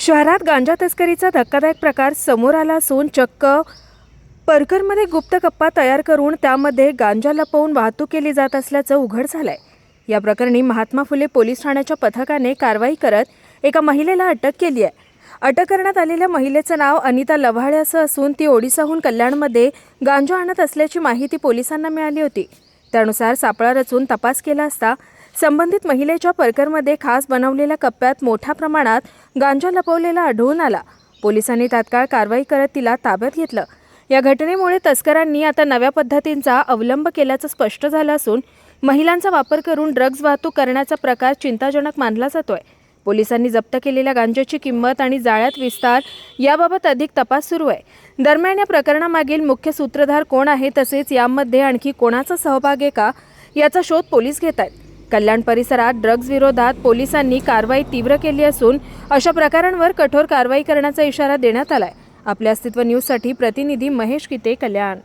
शहरात गांजा तस्करीचा धक्कादायक प्रकार समोर आला असून चक्क परकरमध्ये गुप्त कप्पा तयार करून त्यामध्ये गांजा लपवून वाहतूक केली जात असल्याचं उघड झालंय। या प्रकरणी महात्मा फुले पोलीस ठाण्याच्या पथकाने कारवाई करत एका महिलेला अटक केली आहे। अटक करण्यात आलेल्या महिलेचं नाव अनिता लव्हाळे असं असून ती ओडिसाहून कल्याणमध्ये गांजा आणत असल्याची माहिती पोलिसांना मिळाली होती। त्यानुसार सापळा रचून तपास केला असता संबंधित महिलेच्या परकरमध्ये खास बनवलेल्या कप्प्यात मोठ्या प्रमाणात गांजा लपवलेला आढळून आला। पोलिसांनी तात्काळ कारवाई करत तिला ताब्यात घेतलं। या घटनेमुळे तस्करांनी आता नव्या पद्धतींचा अवलंब केल्याचं स्पष्ट झालं असून महिलांचा वापर करून ड्रग्ज वाहतूक करण्याचा प्रकार चिंताजनक मानला जातोय। पोलिसांनी जप्त केलेल्या गांजाची किंमत आणि जाळ्यात विस्तार याबाबत अधिक तपास सुरू आहे। दरम्यान या प्रकरणामागील मुख्य सूत्रधार कोण आहे तसेच यामध्ये आणखी कोणाचा सहभाग आहे का याचा शोध पोलीस घेत आहेत। कल्याण परिसरात ड्रग्ज विरोधात पोलिसांनी कारवाई तीव्र केली असून अशा प्रकारांवर कठोर कारवाई करण्याचा इशारा देण्यात आलाय। आपल्या अस्तित्व न्यूजसाठी प्रतिनिधी महेश किते, कल्याण।